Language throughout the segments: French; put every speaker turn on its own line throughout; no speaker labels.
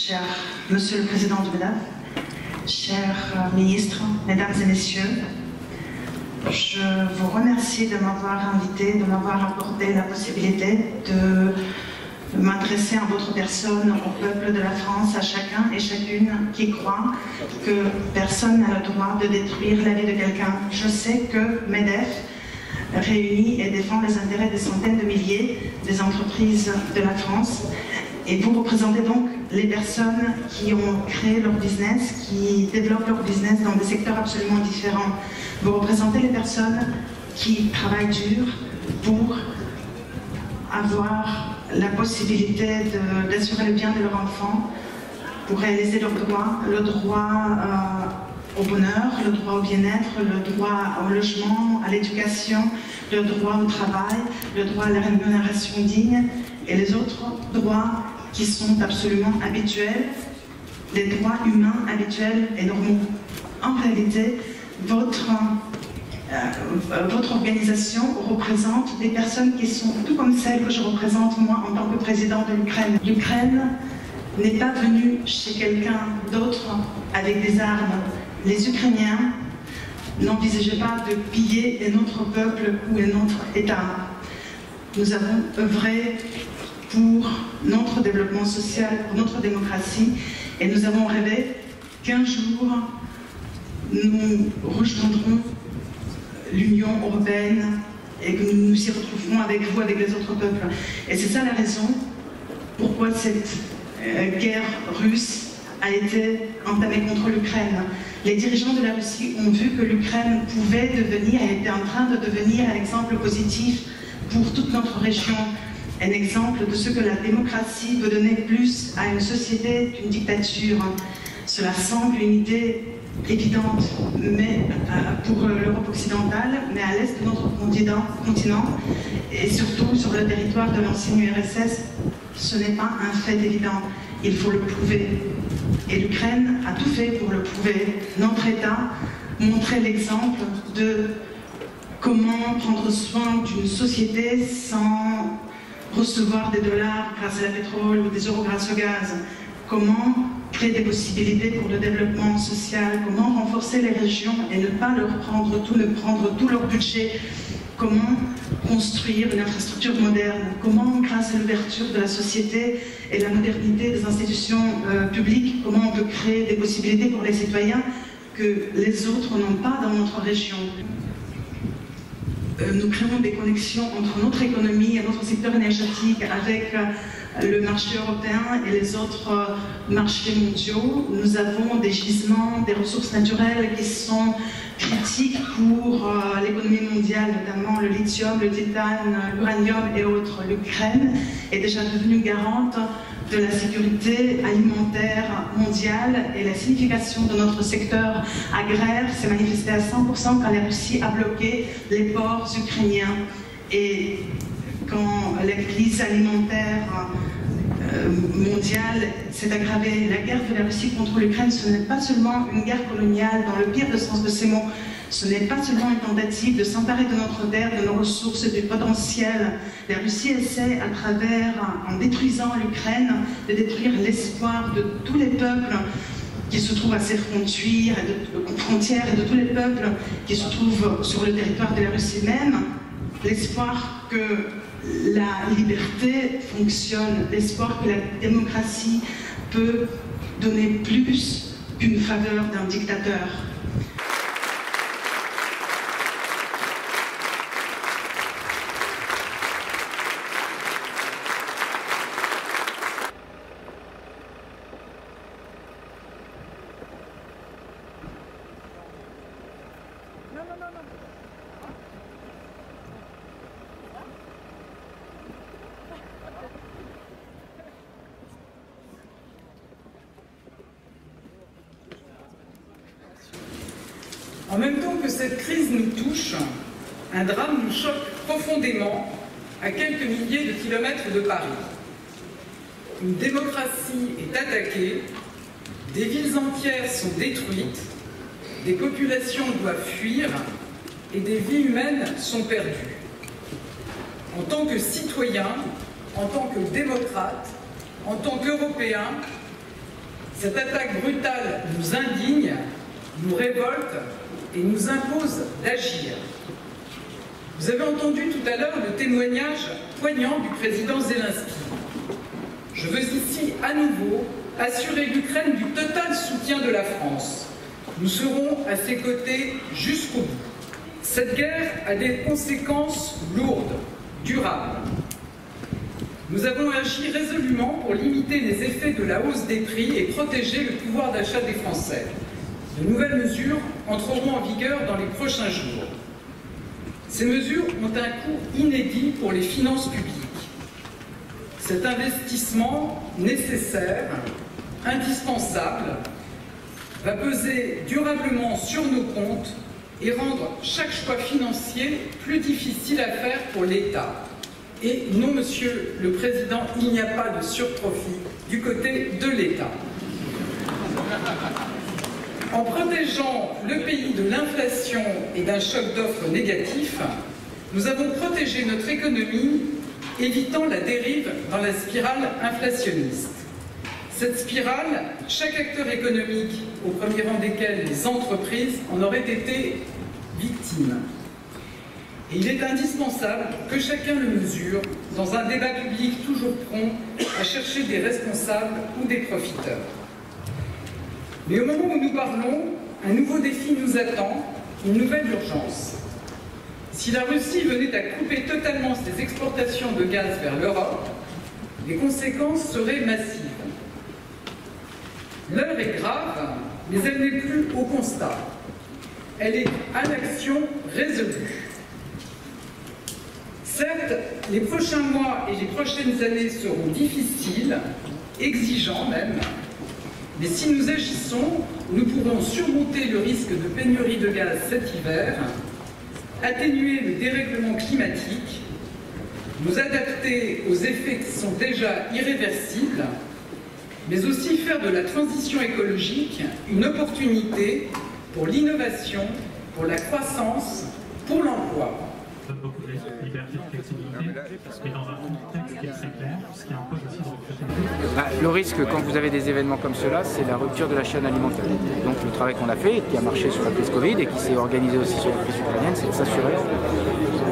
Cher Monsieur le Président du MEDAF, chers ministres, Mesdames et Messieurs, je vous remercie de m'avoir invité, de m'avoir accordé la possibilité de m'adresser en votre personne au peuple de la France, à chacun et chacune qui croit que personne n'a le droit de détruire la vie de quelqu'un. Je sais que MEDEF réunit et défend les intérêts des centaines de milliers des entreprises de la France. Et vous représentez donc les personnes qui ont créé leur business, qui développent leur business dans des secteurs absolument différents. Vous représentez les personnes qui travaillent dur pour avoir la possibilité d'assurer le bien de leur enfant, pour réaliser leurs droits, le droit au bonheur, le droit au bien-être, le droit au logement, à l'éducation, le droit au travail, le droit à la rémunération digne et les autres droits qui sont absolument habituels, des droits humains habituels et normaux. En réalité, votre organisation représente des personnes qui sont tout comme celles que je représente moi en tant que président de l'Ukraine. L'Ukraine n'est pas venue chez quelqu'un d'autre avec des armes. Les Ukrainiens n'envisageaient pas de piller un autre peuple ou un autre État. Nous avons œuvré pour notre développement social, pour notre démocratie, et nous avons rêvé qu'un jour nous rejoindrons l'Union européenne et que nous nous y retrouverons avec vous, avec les autres peuples. Et c'est ça la raison pourquoi cette guerre russe a été entamée contre l'Ukraine. Les dirigeants de la Russie ont vu que l'Ukraine pouvait devenir, et était en train de devenir, un exemple positif pour toute notre région, un exemple de ce que la démocratie peut donner plus à une société qu'une dictature. Cela semble une idée évidente mais, pour l'Europe occidentale, mais à l'est de notre continent et surtout sur le territoire de l'ancienne URSS, ce n'est pas un fait évident. Il faut le prouver. Et l'Ukraine a tout fait pour le prouver. Notre État montrait l'exemple de comment prendre soin d'une société sans recevoir des dollars grâce à la pétrole ou des euros grâce au gaz. Comment créer des possibilités pour le développement social, comment renforcer les régions et ne pas leur prendre tout, ne prendre tout leur budget, comment construire une infrastructure moderne, comment grâce à l'ouverture de la société et la modernité des institutions publiques, comment on peut créer des possibilités pour les citoyens que les autres n'ont pas dans notre région. Nous créons des connexions entre notre économie et notre secteur énergétique avec le marché européen et les autres marchés mondiaux. Nous avons des gisements, des ressources naturelles qui sont critiques pour l'économie mondiale, notamment le lithium, le titane, l'uranium et autres. L'Ukraine est déjà devenue garante de la sécurité alimentaire mondiale et la signification de notre secteur agraire s'est manifestée à 100% quand la Russie a bloqué les ports ukrainiens. Et quand la crise alimentaire mondiale s'est aggravée, la guerre de la Russie contre l'Ukraine, ce n'est pas seulement une guerre coloniale dans le pire des sens de ces mots, ce n'est pas seulement une tentative de s'emparer de notre terre, de nos ressources, du potentiel. La Russie essaie, à travers, en détruisant l'Ukraine, de détruire l'espoir de tous les peuples qui se trouvent à ses frontières et de tous les peuples qui se trouvent sur le territoire de la Russie même, l'espoir que la liberté fonctionne, l'espoir que la démocratie peut donner plus qu'une faveur d'un dictateur.
En même temps que cette crise nous touche, un drame nous choque profondément à quelques milliers de kilomètres de Paris. Une démocratie est attaquée, des villes entières sont détruites, des populations doivent fuir et des vies humaines sont perdues. En tant que citoyen, en tant que démocrate, en tant qu'Européen, Cette attaque brutale nous indigne, nous révolte et nous impose d'agir. Vous avez entendu tout à l'heure le témoignage poignant du président Zelensky. Je veux ici à nouveau assurer l'Ukraine du total soutien de la France. Nous serons à ses côtés jusqu'au bout. Cette guerre a des conséquences lourdes, durables. Nous avons agi résolument pour limiter les effets de la hausse des prix et protéger le pouvoir d'achat des Français. De nouvelles mesures entreront en vigueur dans les prochains jours. Ces mesures ont un coût inédit pour les finances publiques. Cet investissement nécessaire, indispensable, va peser durablement sur nos comptes et rendre chaque choix financier plus difficile à faire pour l'État. Et non, Monsieur le Président, il n'y a pas de surprofit du côté de l'État. En protégeant le pays de l'inflation et d'un choc d'offres négatif, nous avons protégé notre économie, évitant la dérive dans la spirale inflationniste. Cette spirale, chaque acteur économique, au premier rang desquels les entreprises, en aurait été victime. Et il est indispensable que chacun le mesure dans un débat public toujours prompt à chercher des responsables ou des profiteurs. Mais au moment où nous parlons, un nouveau défi nous attend, une nouvelle urgence. Si la Russie venait à couper totalement ses exportations de gaz vers l'Europe, les conséquences seraient massives. L'heure est grave, mais elle n'est plus au constat. Elle est à l'action résolue. Certes, les prochains mois et les prochaines années seront difficiles, exigeants même, mais si nous agissons, nous pourrons surmonter le risque de pénurie de gaz cet hiver, atténuer le dérèglement climatique, nous adapter aux effets qui sont déjà irréversibles, mais aussi faire de la transition écologique une opportunité pour l'innovation, pour la croissance, pour l'emploi.
Beaucoup de liberté, de flexibilité, et dans un contexte qui est très clair, ce qui impose aussi de recruter.
Le risque, quand vous avez des événements comme cela, c'est la rupture de la chaîne alimentaire. Donc le travail qu'on a fait, qui a marché sur la crise Covid et qui s'est organisé aussi sur la crise ukrainienne, c'est de s'assurer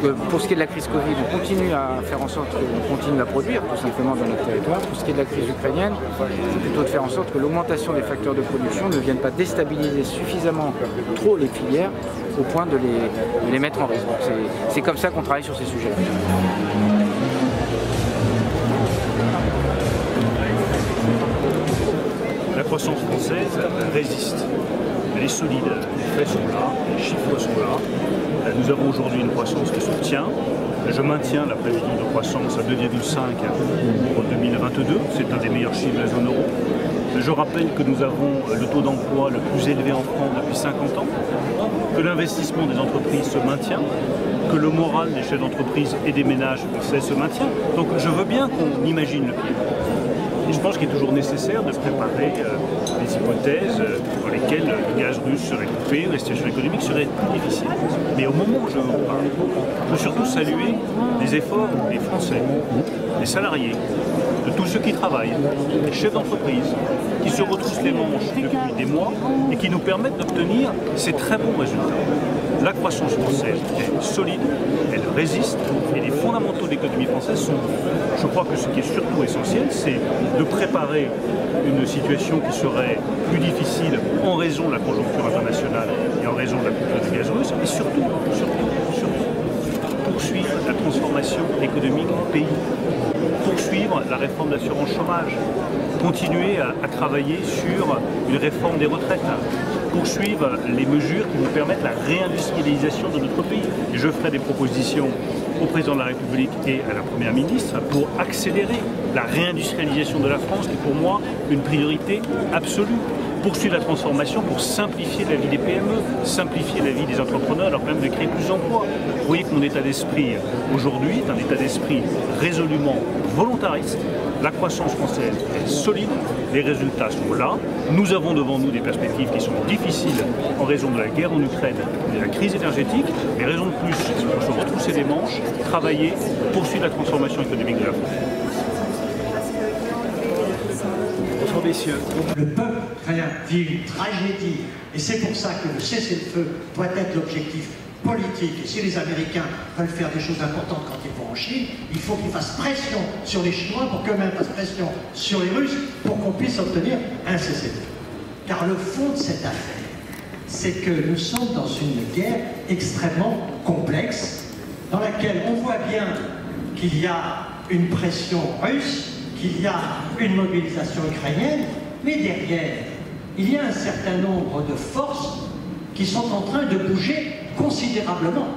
que pour ce qui est de la crise Covid, on continue à faire en sorte qu'on continue à produire tout simplement dans notre territoire. Pour ce qui est de la crise ukrainienne, c'est plutôt de faire en sorte que l'augmentation des facteurs de production ne vienne pas déstabiliser suffisamment trop les filières au point de les mettre en risque. C'est comme ça qu'on travaille sur ces sujets-là.
La croissance française résiste. Elle est solide. Les faits sont là, les chiffres sont là. Nous avons aujourd'hui une croissance qui se tient. Je maintiens la prévision de croissance à 2,5 pour 2022. C'est un des meilleurs chiffres de la zone euro. Je rappelle que nous avons le taux d'emploi le plus élevé en France depuis 50 ans, que l'investissement des entreprises se maintient, que le moral des chefs d'entreprise et des ménages français se maintient. Donc je veux bien qu'on imagine le pire. Et je pense qu'il est toujours nécessaire de préparer des hypothèses pour lesquelles le gaz russe serait coupé, la situation économique serait plus difficile. Mais au moment où je vous parle, je veux surtout saluer les efforts des Français, des salariés, de tous ceux qui travaillent, des chefs d'entreprise, qui se retroussent les manches depuis des mois et qui nous permettent d'obtenir ces très bons résultats. La croissance française est solide, elle résiste et les fondamentaux de l'économie française sont bons. Je crois que ce qui est surtout essentiel, c'est de préparer une situation qui serait plus difficile en raison de la conjoncture internationale et en raison de la coupure du gaz russe, et surtout, poursuivre la transformation économique du pays, poursuivre la réforme de l'assurance chômage, continuer à travailler sur une réforme des retraites, poursuivre les mesures qui nous permettent la réindustrialisation de notre pays. Et je ferai des propositions au président de la République et à la Première ministre pour accélérer la réindustrialisation de la France, qui est pour moi une priorité absolue. Poursuivre la transformation pour simplifier la vie des PME, simplifier la vie des entrepreneurs, leur permettre de créer plus d'emplois. Vous voyez que mon état d'esprit aujourd'hui est un état d'esprit résolument volontariste. La croissance française est solide, les résultats sont là. Nous avons devant nous des perspectives qui sont difficiles en raison de la guerre en Ukraine et de la crise énergétique. Mais raison de plus, il faut se retrousser les manches, travailler, poursuivre la transformation économique de la France.
Bonsoir messieurs. Le peuple vit une tragédie. Et c'est pour ça que le cessez-le-feu doit être l'objectif politique. Et si les Américains veulent faire des choses importantes quand ils vont en Chine, il faut qu'ils fassent pression sur les Chinois pour qu'eux-mêmes fassent pression sur les Russes pour qu'on puisse obtenir un cessez-le-feu. Car le fond de cette affaire, c'est que nous sommes dans une guerre extrêmement complexe, dans laquelle on voit bien qu'il y a une pression russe, qu'il y a une mobilisation ukrainienne, mais derrière, il y a un certain nombre de forces qui sont en train de bouger considérablement.